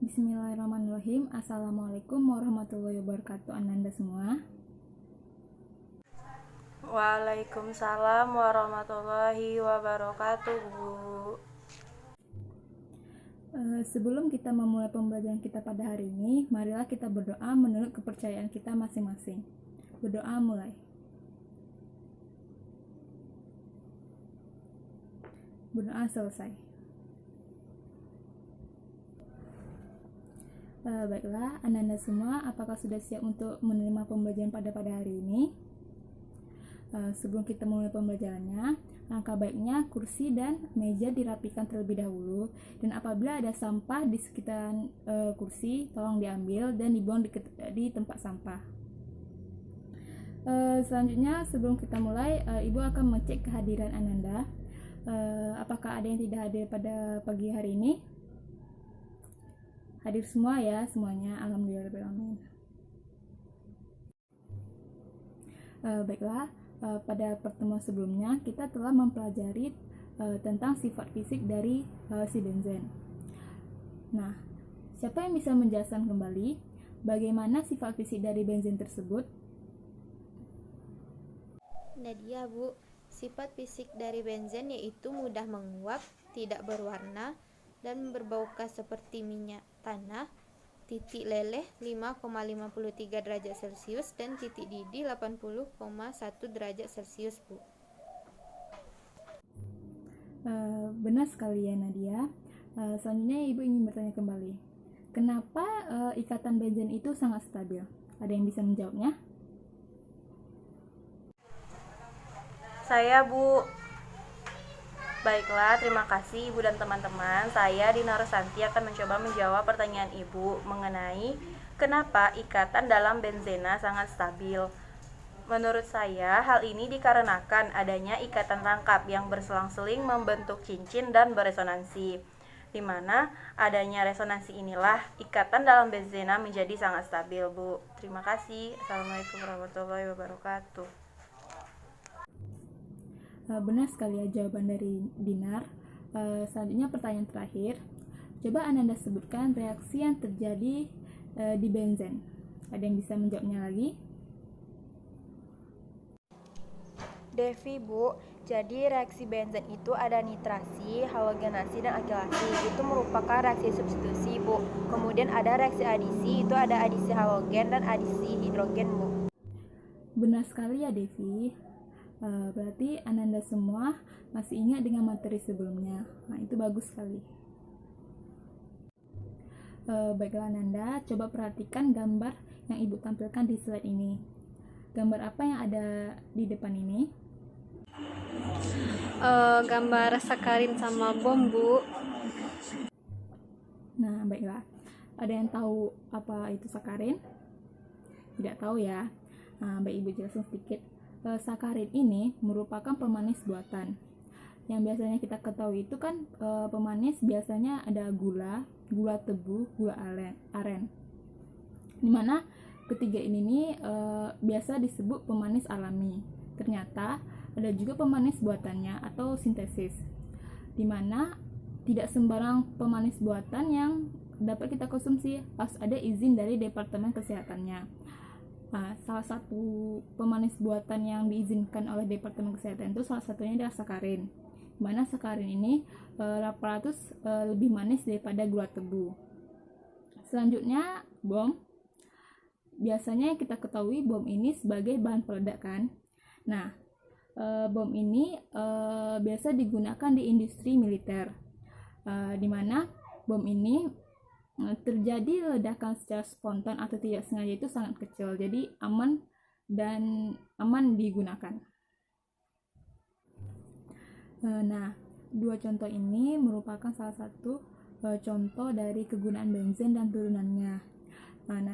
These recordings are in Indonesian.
Bismillahirrahmanirrahim. Assalamualaikum warahmatullahi wabarakatuh Ananda semua. Waalaikumsalam warahmatullahi wabarakatuh, Bu. Sebelum kita memulai pembelajaran kita pada hari ini, marilah kita berdoa menurut kepercayaan kita masing-masing. Berdoa mulai. Berdoa selesai. Baiklah, Ananda semua, apakah sudah siap untuk menerima pembelajaran pada hari ini? Sebelum kita mulai pembelajarannya, langkah baiknya kursi dan meja dirapikan terlebih dahulu, dan apabila ada sampah di sekitar kursi, tolong diambil dan dibuang di tempat sampah. Selanjutnya, sebelum kita mulai, Ibu akan mengecek kehadiran Ananda. Apakah ada yang tidak hadir pada pagi hari ini? Hadir semua ya, semuanya. Alhamdulillahirrahmanirrahim. Baiklah, pada pertemuan sebelumnya kita telah mempelajari tentang sifat fisik dari si benzen. Nah, siapa yang bisa menjelaskan kembali bagaimana sifat fisik dari benzen tersebut? Nadia, Bu. Sifat fisik dari benzen yaitu mudah menguap, tidak berwarna, dan berbau khas seperti minyak tanah, titik leleh 5,53 derajat Celcius dan titik didih 80,1 derajat Celcius, Bu. Benar sekali ya Nadia. Selanjutnya Ibu ingin bertanya kembali, kenapa ikatan benzen itu sangat stabil? Ada yang bisa menjawabnya? Saya, Bu. Baiklah, terima kasih Ibu dan teman-teman. Saya Dina Rosanti akan mencoba menjawab pertanyaan Ibu mengenai kenapa ikatan dalam benzena sangat stabil. Menurut saya, hal ini dikarenakan adanya ikatan rangkap yang berselang-seling membentuk cincin dan beresonansi, di mana adanya resonansi inilah ikatan dalam benzena menjadi sangat stabil, Bu. Terima kasih. Assalamualaikum warahmatullahi wabarakatuh. Benar sekali ya jawaban dari Dinar. Selanjutnya pertanyaan terakhir. Coba Ananda sebutkan reaksi yang terjadi di benzen. Ada yang bisa menjawabnya lagi? Devi, Bu. Jadi reaksi benzen itu ada nitrasi, halogenasi, dan akilasi. Itu merupakan reaksi substitusi, Bu. Kemudian ada reaksi adisi, itu ada adisi halogen dan adisi hidrogen, Bu. Benar sekali ya Devi. Berarti Ananda semua masih ingat dengan materi sebelumnya. Nah, itu bagus sekali. Baiklah Ananda, coba perhatikan gambar yang Ibu tampilkan di slide ini. Gambar apa yang ada di depan ini? Gambar sakarin sama bom, Bu. Nah, baiklah. Ada yang tahu apa itu sakarin? Tidak tahu ya. Nah, baik Ibu jelaskan sedikit. Sakarin ini merupakan pemanis buatan. Yang biasanya kita ketahui itu kan pemanis biasanya ada gula tebu, gula aren. Dimana ketiga ini nih biasa disebut pemanis alami. Ternyata ada juga pemanis buatannya atau sintesis. Dimana tidak sembarang pemanis buatan yang dapat kita konsumsi, harus ada izin dari Departemen Kesehatannya. Nah, salah satu pemanis buatan yang diizinkan oleh Departemen Kesehatan itu salah satunya adalah sakarin. Dimana sakarin ini 800 lebih manis daripada gula tebu. Selanjutnya bom. Biasanya kita ketahui bom ini sebagai bahan peledak kan. Nah, bom ini biasa digunakan di industri militer, dimana bom ini terjadi ledakan secara spontan atau tidak sengaja itu sangat kecil, jadi aman digunakan. Nah, dua contoh ini merupakan salah satu contoh dari kegunaan benzen dan turunannya.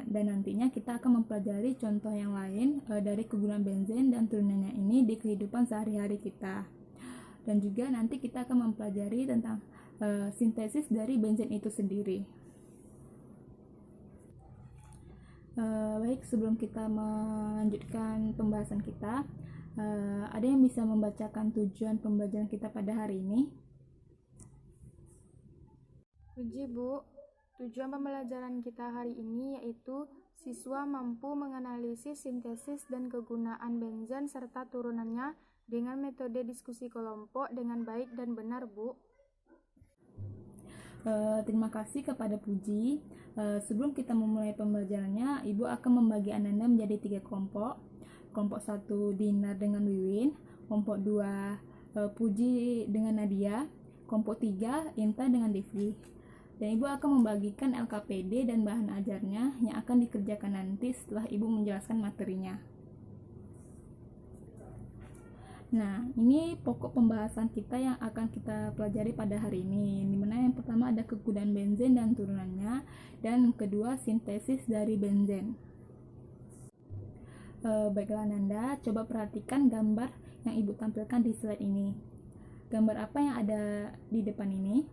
Dan nantinya kita akan mempelajari contoh yang lain dari kegunaan benzen dan turunannya ini di kehidupan sehari-hari kita. Dan juga nanti kita akan mempelajari tentang sintesis dari benzen itu sendiri. Baik, sebelum kita melanjutkan pembahasan kita, ada yang bisa membacakan tujuan pembelajaran kita pada hari ini? Puji, Bu. Tujuan pembelajaran kita hari ini yaitu siswa mampu menganalisis sintesis dan kegunaan benzen serta turunannya dengan metode diskusi kelompok dengan baik dan benar, Bu. Terima kasih kepada Puji. Sebelum kita memulai pembelajarannya, Ibu akan membagi Ananda menjadi 3 kelompok. Kelompok 1 Dinar dengan Wiwin, kelompok 2 Puji dengan Nadia, kelompok 3 Inta dengan Devi. Dan Ibu akan membagikan LKPD dan bahan ajarnya yang akan dikerjakan nanti setelah Ibu menjelaskan materinya. Nah, ini pokok pembahasan kita yang akan kita pelajari pada hari ini, dimana yang pertama ada kegunaan benzen dan turunannya, dan kedua sintesis dari benzen. Baiklah Nanda, coba perhatikan gambar yang Ibu tampilkan di slide ini. Gambar apa yang ada di depan ini?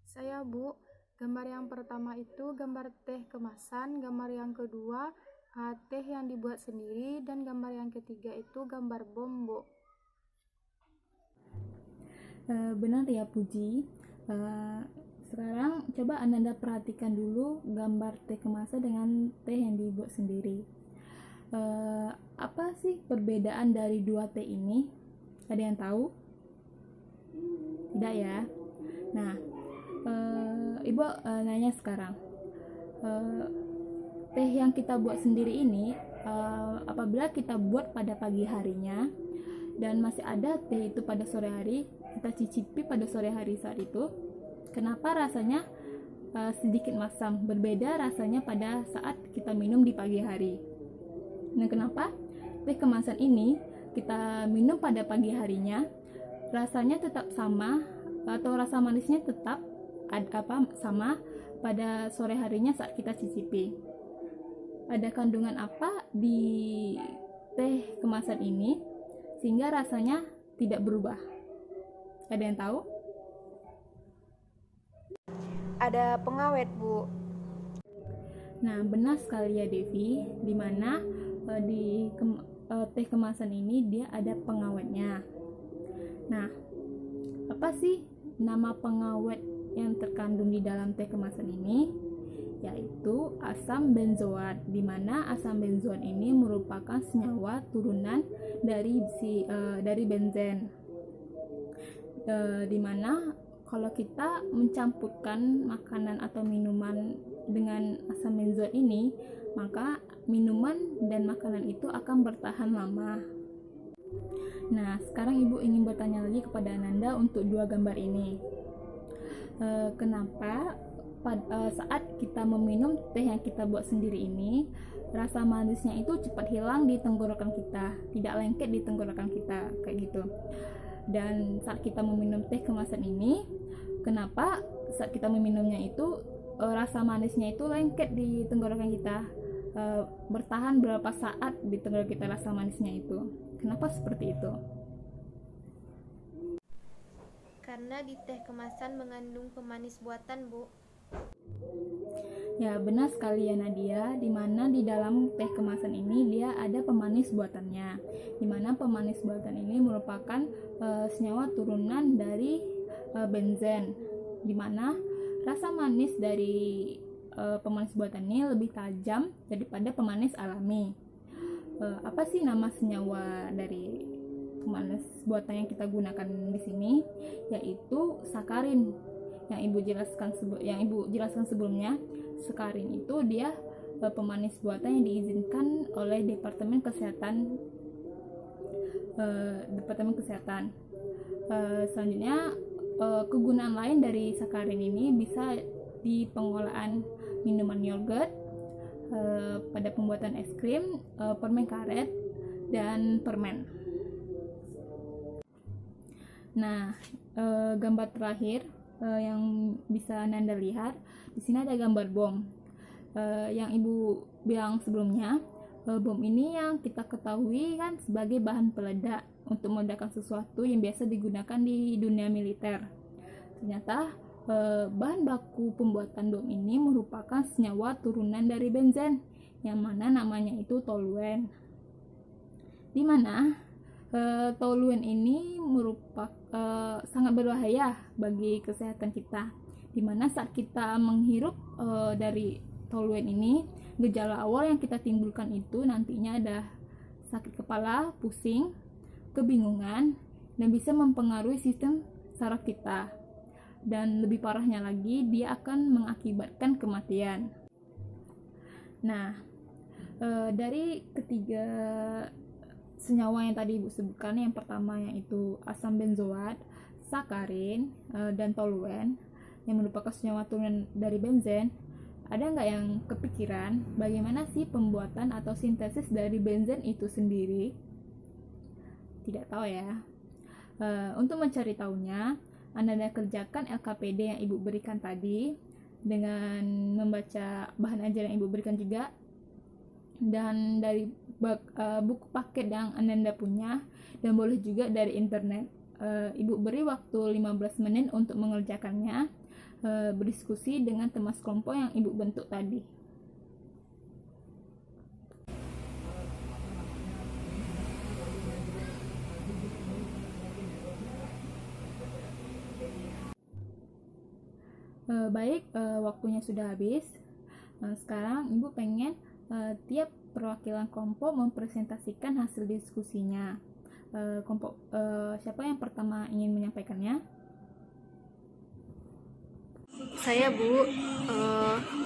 Saya, Bu. Gambar yang pertama itu gambar teh kemasan, gambar yang kedua teh yang dibuat sendiri, dan gambar yang ketiga itu gambar bom, Bu. Benar ya Puji. Sekarang coba Ananda perhatikan dulu gambar teh kemasan dengan teh yang dibuat sendiri. Apa sih perbedaan dari dua teh ini? Ada yang tahu? Tidak ya? Nah, Ibu nanya sekarang. Teh yang kita buat sendiri ini, apabila kita buat pada pagi harinya dan masih ada teh itu pada sore hari, kita cicipi pada sore hari saat itu, kenapa rasanya sedikit masam, berbeda rasanya pada saat kita minum di pagi hari. Nah, kenapa teh kemasan ini kita minum pada pagi harinya rasanya tetap sama atau rasa manisnya tetap sama pada sore harinya saat kita cicipi? Ada kandungan apa di teh kemasan ini sehingga rasanya tidak berubah? Ada yang tahu? Ada pengawet, Bu. Nah, benar sekali ya Devi, di mana teh kemasan ini dia ada pengawetnya. Nah, apa sih nama pengawet yang terkandung di dalam teh kemasan ini? Yaitu asam benzoat, di mana asam benzoat ini merupakan senyawa turunan dari benzen. Di mana kalau kita mencampurkan makanan atau minuman dengan asam benzoat ini, maka minuman dan makanan itu akan bertahan lama. Nah, sekarang Ibu ingin bertanya lagi kepada Ananda untuk dua gambar ini. Kenapa saat kita meminum teh yang kita buat sendiri ini, rasa manisnya itu cepat hilang di tenggorokan kita, tidak lengket di tenggorokan kita, kayak gitu. Dan saat kita meminum teh kemasan ini, kenapa saat kita meminumnya itu rasa manisnya itu lengket di tenggorokan kita, bertahan berapa saat di tenggorokan kita rasa manisnya itu? Kenapa seperti itu? Karena di teh kemasan mengandung pemanis buatan, Bu. Ya, benar sekali ya Nadia, di mana di dalam teh kemasan ini dia ada pemanis buatannya, di mana pemanis buatan ini merupakan senyawa turunan dari benzen, di mana rasa manis dari pemanis buatan ini lebih tajam daripada pemanis alami. Apa sih nama senyawa dari pemanis buatan yang kita gunakan di sini? Yaitu sakarin. Yang Ibu jelaskan sebelumnya, sakarin itu dia pemanis buatan yang diizinkan oleh Departemen Kesehatan. Selanjutnya, kegunaan lain dari sakarin ini bisa di pengolahan minuman yogurt, pada pembuatan es krim, permen karet, dan permen. Nah, gambar terakhir yang bisa Nanda lihat di sini ada gambar bom. Yang Ibu bilang sebelumnya, bom ini yang kita ketahui kan sebagai bahan peledak untuk meledakkan sesuatu yang biasa digunakan di dunia militer. Ternyata bahan baku pembuatan bom ini merupakan senyawa turunan dari benzen, yang mana namanya itu toluen. Di mana toluen ini merupakan sangat berbahaya bagi kesehatan kita, Dimana saat kita menghirup dari toluen ini, gejala awal yang kita timbulkan itu nantinya ada sakit kepala, pusing, kebingungan, dan bisa mempengaruhi sistem saraf kita. Dan lebih parahnya lagi, dia akan mengakibatkan kematian. Nah, dari ketiga senyawa yang tadi Ibu sebutkan, yang pertama yaitu asam benzoat, sakarin, dan toluen yang merupakan senyawa turunan dari benzen, ada nggak yang kepikiran bagaimana sih pembuatan atau sintesis dari benzen itu sendiri? Tidak tahu ya. Untuk mencari tahunya, Anda kerjakan LKPD yang Ibu berikan tadi dengan membaca bahan ajar yang Ibu berikan juga, dan dari buku paket yang Anda punya, dan boleh juga dari internet. Ibu beri waktu 15 menit untuk mengerjakannya, berdiskusi dengan teman sekelompok yang Ibu bentuk tadi. Baik, waktunya sudah habis. Sekarang Ibu pengen tiap perwakilan kelompok mempresentasikan hasil diskusinya. Siapa yang pertama ingin menyampaikannya? Saya Bu,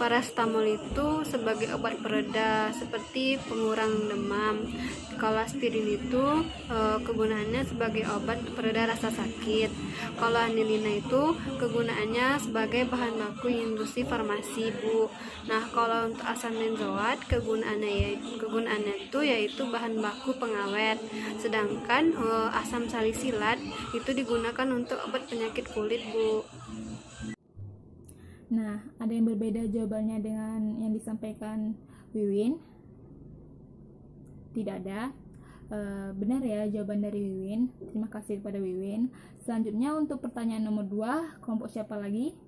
paracetamol itu sebagai obat pereda seperti pengurang demam. Kalau aspirin itu kegunaannya sebagai obat pereda rasa sakit. Kalau anilina itu kegunaannya sebagai bahan baku industri farmasi Bu. Nah, kalau untuk asam benzoat kegunaannya itu yaitu bahan baku pengawet. Sedangkan asam salisilat itu digunakan untuk obat penyakit kulit Bu. Nah, ada yang berbeda jawabannya dengan yang disampaikan Wiwin? Tidak ada. Benar ya jawaban dari Wiwin. Terima kasih kepada Wiwin. Selanjutnya untuk pertanyaan nomor 2, kelompok siapa lagi?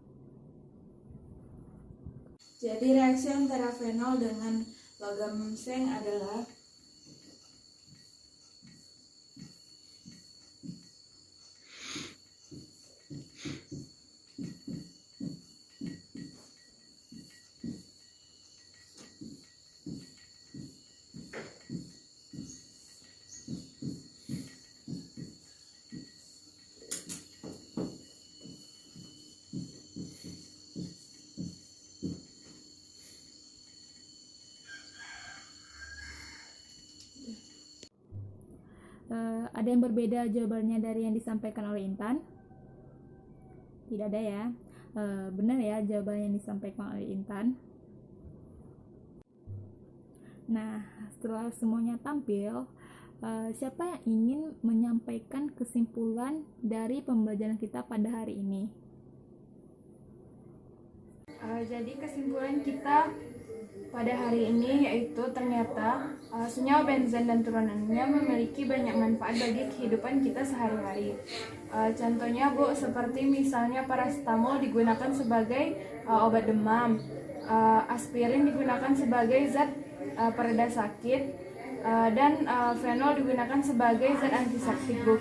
Jadi reaksi antara fenol dengan logam seng adalah ada yang berbeda jawabannya dari yang disampaikan oleh Intan? Tidak ada ya. Benar ya jawaban yang disampaikan oleh Intan. Nah, setelah semuanya tampil, siapa yang ingin menyampaikan kesimpulan dari pembelajaran kita pada hari ini? Jadi kesimpulan kita pada hari ini yaitu ternyata senyawa benzen dan turunannya memiliki banyak manfaat bagi kehidupan kita sehari-hari. Contohnya Bu, seperti misalnya paracetamol digunakan sebagai obat demam, aspirin digunakan sebagai zat pereda sakit, dan fenol digunakan sebagai zat antiseptik Bu.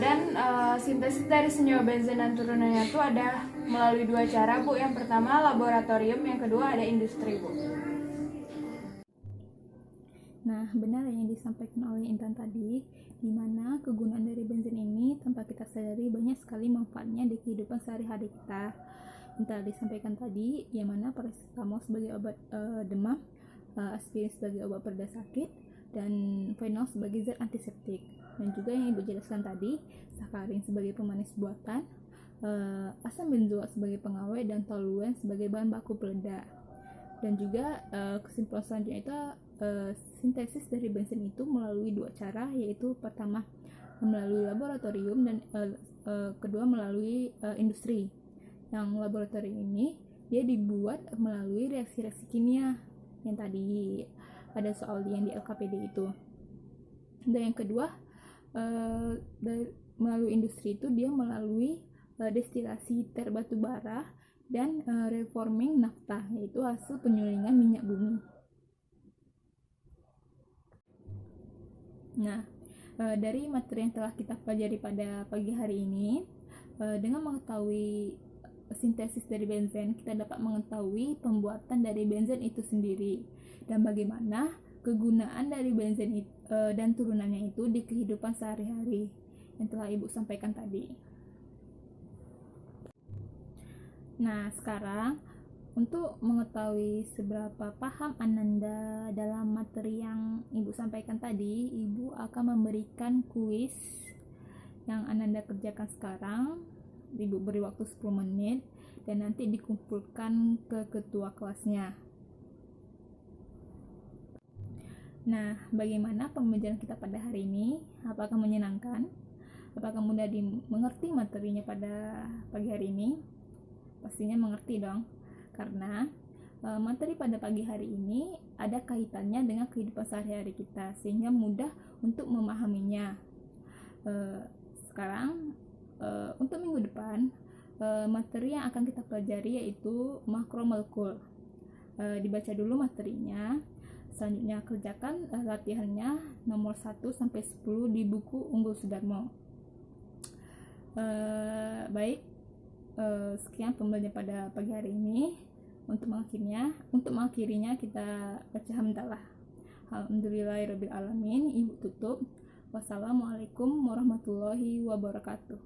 Dan sintesis dari senyawa benzen dan turunannya itu ada melalui 2 cara Bu. Yang pertama laboratorium, yang kedua ada industri Bu. Nah, benar yang disampaikan oleh Intan tadi, di mana kegunaan dari benzen ini tanpa kita sadari banyak sekali manfaatnya di kehidupan sehari-hari kita. Yang telah disampaikan tadi, yang mana paracetamol sebagai obat demam, aspirin sebagai obat pereda sakit, dan fenol sebagai zat antiseptik. Dan juga yang Ibu jelaskan tadi, sakarin sebagai pemanis buatan, asam benzoat sebagai pengawet, dan toluen sebagai bahan baku peleda. Dan juga kesimpulan selanjutnya itu sintesis dari benzen itu melalui 2 cara, yaitu pertama melalui laboratorium dan kedua melalui industri. Yang laboratorium ini dia dibuat melalui reaksi-reaksi kimia yang tadi ada soal yang di LKPD itu. Dan yang kedua melalui industri itu dia melalui destilasi batu bara dan reforming nafta, yaitu hasil penyulingan minyak bumi. Nah, dari materi yang telah kita pelajari pada pagi hari ini, dengan mengetahui sintesis dari benzen, kita dapat mengetahui pembuatan dari benzen itu sendiri dan bagaimana kegunaan dari benzen dan turunannya itu di kehidupan sehari-hari yang telah Ibu sampaikan tadi. Nah, sekarang untuk mengetahui seberapa paham Ananda dalam materi yang Ibu sampaikan tadi, Ibu akan memberikan kuis yang Ananda kerjakan sekarang. Ibu beri waktu 10 menit dan nanti dikumpulkan ke ketua kelasnya. Nah, bagaimana pembelajaran kita pada hari ini? Apakah menyenangkan? Apakah mudah dimengerti materinya pada pagi hari ini? Pastinya mengerti dong, karena materi pada pagi hari ini ada kaitannya dengan kehidupan sehari-hari kita, sehingga mudah untuk memahaminya. Sekarang untuk minggu depan, materi yang akan kita pelajari yaitu makromolekul. Dibaca dulu materinya, selanjutnya kerjakan latihannya nomor 1-10 di buku Unggul Sudarmo. Baik, sekian pembelajaran pada pagi hari ini. Untuk mengakhirinya kita baca hamdalah. Alhamdulillahirabbil alamin. Ibu tutup. Wassalamualaikum warahmatullahi wabarakatuh.